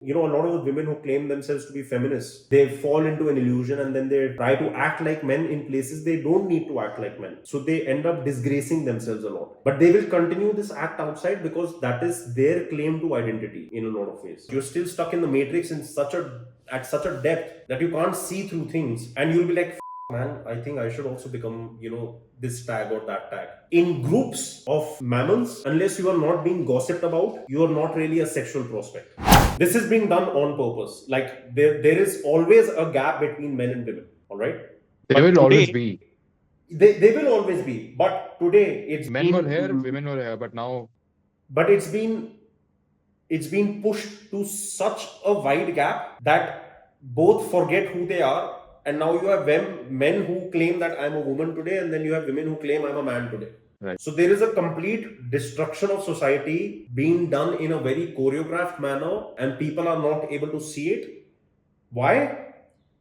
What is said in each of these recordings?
A lot of the women who claim themselves to be feminists, they fall into an illusion and then they try to act like men in places they don't need to act like men. So they end up disgracing themselves a lot. But they will continue this act outside because that is their claim to identity in a lot of ways. You're still stuck in the matrix at such a depth that you can't see through things, and you'll be like, man, I think I should also become, this tag or that tag. In groups of mammals, unless you are not being gossiped about, you are not really a sexual prospect. This is being done on purpose. Like there is always a gap between men and women. All right. There will always be. They will always be. But today Men were here, women were here, but now. But it's been pushed to such a wide gap that both forget who they are, and now you have men who claim that I'm a woman today, and then you have women who claim I'm a man today. Right. So there is a complete destruction of society being done in a very choreographed manner, and people are not able to see it. Why?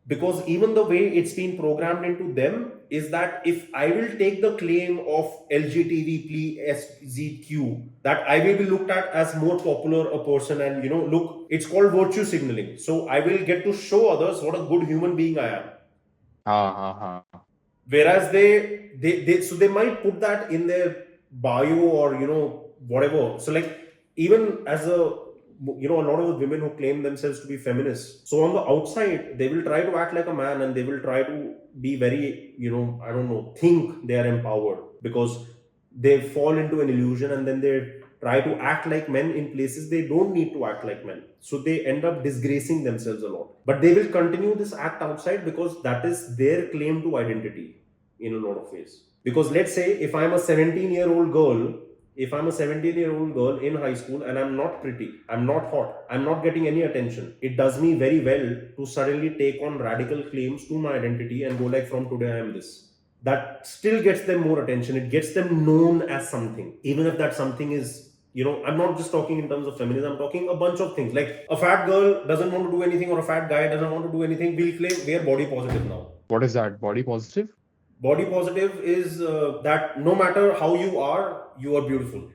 Because even the way it's been programmed into them is that if I will take the claim of LGTB+SZQ, that I will be looked at as more popular a person, and look, it's called virtue signaling. So I will get to show others what a good human being I am. Whereas they might put that in their bio or whatever. So like, even as a lot of the women who claim themselves to be feminists, so on the outside they will try to act like a man, and they will try to be very think they are empowered, because they fall into an illusion and then they try to act like men in places they don't need to act like men. So they end up disgracing themselves a lot. But they will continue this act outside because that is their claim to identity in a lot of ways. Because let's say if I'm a 17-year-old girl in high school and I'm not pretty, I'm not hot, I'm not getting any attention, it does me very well to suddenly take on radical claims to my identity and go like, from today I am this. That still gets them more attention. It gets them known as something, even if that something is, I'm not just talking in terms of feminism, I'm talking a bunch of things. Like a fat girl doesn't want to do anything, or a fat guy doesn't want to do anything, we'll claim we are body positive now. What is that? Body positive? Body positive is that no matter how you are beautiful.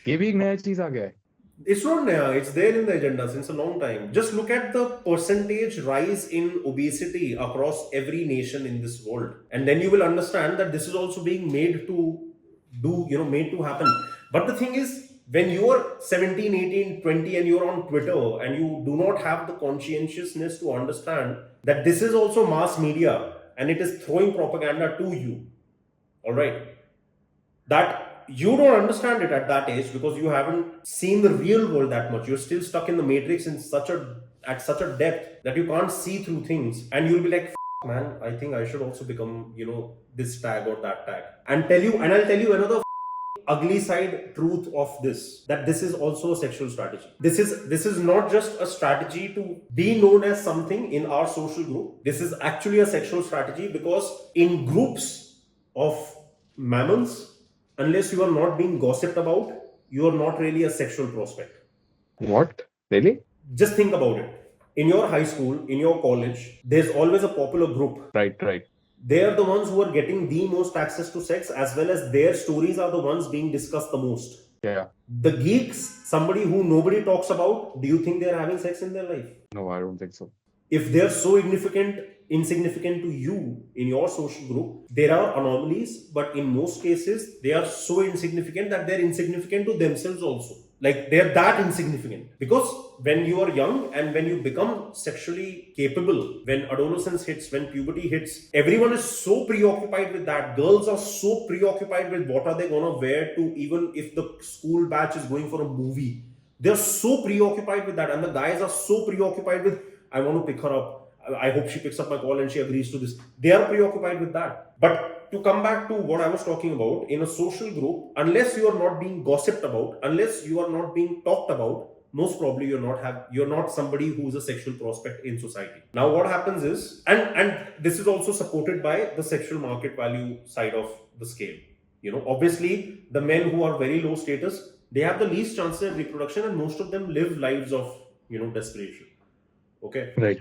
ये भी एक नया चीज आ गया है. It's not naya, it's there in the agenda since a long time. Just look at the percentage rise in obesity across every nation in this world, and then you will understand that this is also being made to happen. But the thing is, when you are 17, 18, 20 and you're on Twitter and you do not have the conscientiousness to understand that this is also mass media and it is throwing propaganda to you, all right, that you don't understand it at that age because you haven't seen the real world that much. You're still stuck in the matrix at such a depth that you can't see through things, and you'll be like, man, I think I should also become, this tag or that tag. And I'll tell you another ugly side truth of this, that this is also a sexual strategy. This is not just a strategy to be known as something in our social group. This is actually a sexual strategy, because in groups of mammals, unless you are not being gossiped about, you are not really a sexual prospect. What? Really? Just think about it. In your high school, in your college, there's always a popular group. Right. They are the ones who are getting the most access to sex, as well as their stories are the ones being discussed the most. Yeah. The geeks, somebody who nobody talks about, do you think they're having sex in their life? No, I don't think so. If they're so insignificant to you in your social group, there are anomalies, but in most cases, they are so insignificant that they're insignificant to themselves also. Like, they're that insignificant. Because when you are young and when you become sexually capable, when adolescence hits, when puberty hits, everyone is so preoccupied with that. Girls are so preoccupied with what are they going to wear to, even if the school batch is going for a movie. They're so preoccupied with that. And the guys are so preoccupied with, I want to pick her up. I hope she picks up my call and she agrees to this. They are preoccupied with that. But to come back to what I was talking about, in a social group, unless you are not being gossiped about, unless you are not being talked about, most probably you're not somebody who's a sexual prospect in society. Now what happens is, and this is also supported by the sexual market value side of the scale. Obviously the men who are very low status, they have the least chances at reproduction, and most of them live lives of desperation. Okay. Right.